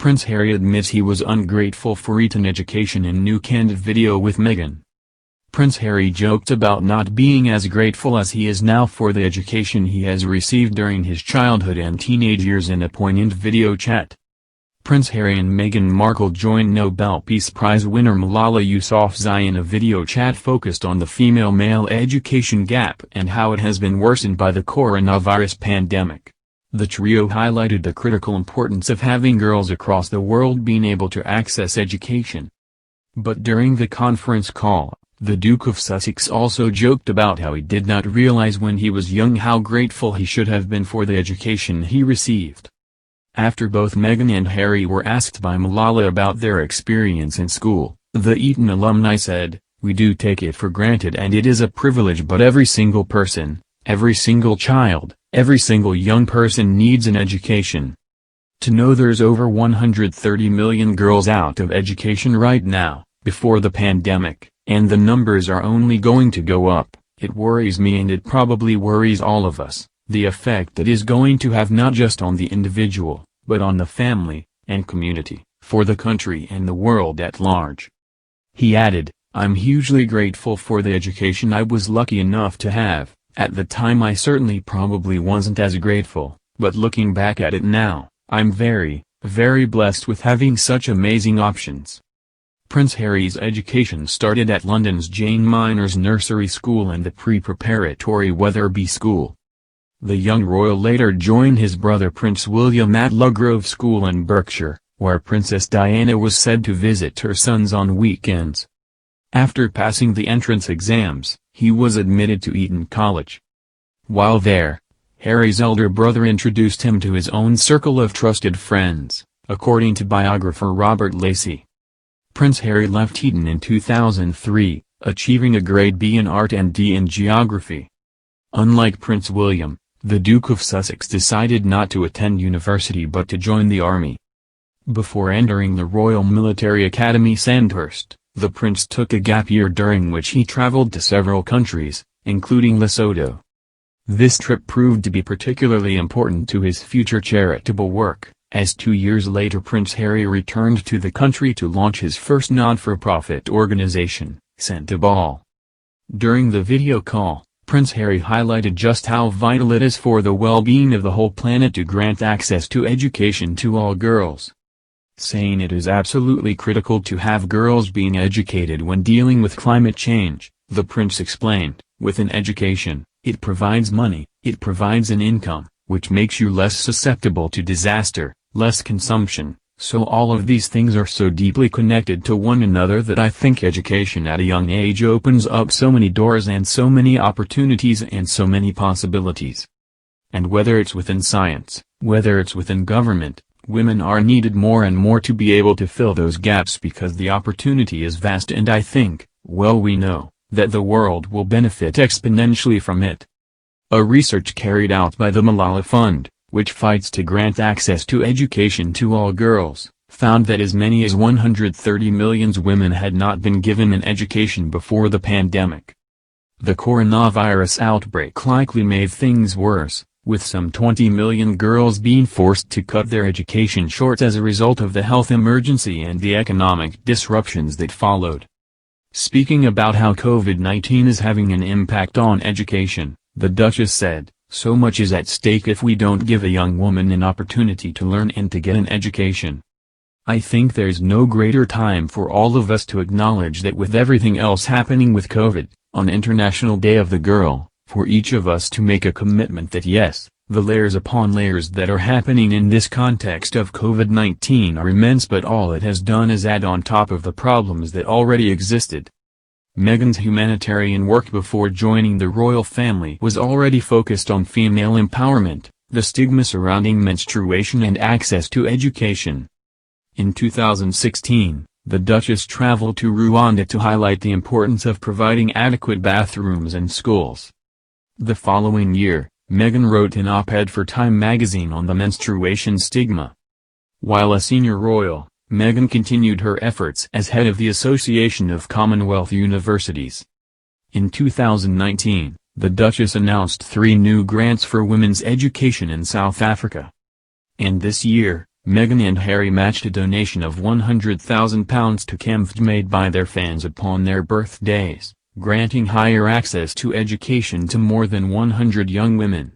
Prince Harry admits he was ungrateful for Eton education in new candid video with Meghan. Prince Harry joked about not being as grateful as he is now for the education he has received during his childhood and teenage years in a poignant video chat. Prince Harry and Meghan Markle joined Nobel Peace Prize winner Malala Yousafzai in a video chat focused on the female-male education gap and how it has been worsened by the coronavirus pandemic. The trio highlighted the critical importance of having girls across the world being able to access education. But during the conference call, the Duke of Sussex also joked about how he did not realize when he was young how grateful he should have been for the education he received. After both Meghan and Harry were asked by Malala about their experience in school, the Eton alumni said, "We do take it for granted and it is a privilege, but every single person, every single child, every single young person needs an education. To know there's over 130 million girls out of education right now, before the pandemic, and the numbers are only going to go up, it worries me and it probably worries all of us, the effect it is going to have not just on the individual, but on the family, and community, for the country and the world at large." He added, "I'm hugely grateful for the education I was lucky enough to have. At the time I certainly probably wasn't as grateful, but looking back at it now, I'm very, very blessed with having such amazing options." Prince Harry's education started at London's Jane Minors Nursery School and the pre-preparatory Wetherby School. The young royal later joined his brother Prince William at Ludgrove School in Berkshire, where Princess Diana was said to visit her sons on weekends. After passing the entrance exams, he was admitted to Eton College. While there, Harry's elder brother introduced him to his own circle of trusted friends, according to biographer Robert Lacey. Prince Harry left Eton in 2003, achieving a grade B in art and D in geography. Unlike Prince William, the Duke of Sussex decided not to attend university but to join the army. Before entering the Royal Military Academy Sandhurst, the prince took a gap year during which he traveled to several countries, including Lesotho. This trip proved to be particularly important to his future charitable work, as 2 years later Prince Harry returned to the country to launch his first not-for-profit organization, Santa Ball. During the video call, Prince Harry highlighted just how vital it is for the well-being of the whole planet to grant access to education to all girls, saying it is absolutely critical to have girls being educated when dealing with climate change. The prince explained, "With an education, it provides money, it provides an income, which makes you less susceptible to disaster, less consumption, so all of these things are so deeply connected to one another that I think education at a young age opens up so many doors and so many opportunities and so many possibilities. And whether it's within science, whether it's within government, women are needed more and more to be able to fill those gaps because the opportunity is vast and I think, well we know, that the world will benefit exponentially from it." A research carried out by the Malala Fund, which fights to grant access to education to all girls, found that as many as 130 million women had not been given an education before the pandemic. The coronavirus outbreak likely made things worse, with some 20 million girls being forced to cut their education short as a result of the health emergency and the economic disruptions that followed. Speaking about how COVID-19 is having an impact on education, the Duchess said, "So much is at stake if we don't give a young woman an opportunity to learn and to get an education. I think there's no greater time for all of us to acknowledge that with everything else happening with COVID, on International Day of the Girl, for each of us to make a commitment that yes, the layers upon layers that are happening in this context of COVID-19 are immense but all it has done is add on top of the problems that already existed." Meghan's humanitarian work before joining the royal family was already focused on female empowerment, the stigma surrounding menstruation and access to education. In 2016, the Duchess traveled to Rwanda to highlight the importance of providing adequate bathrooms in schools. The following year, Meghan wrote an op-ed for Time magazine on the menstruation stigma. While a senior royal, Meghan continued her efforts as head of the Association of Commonwealth Universities. In 2019, the Duchess announced 3 new grants for women's education in South Africa. And this year, Meghan and Harry matched a donation of £100,000 to candid made by their fans upon their birthdays, granting higher access to education to more than 100 young women.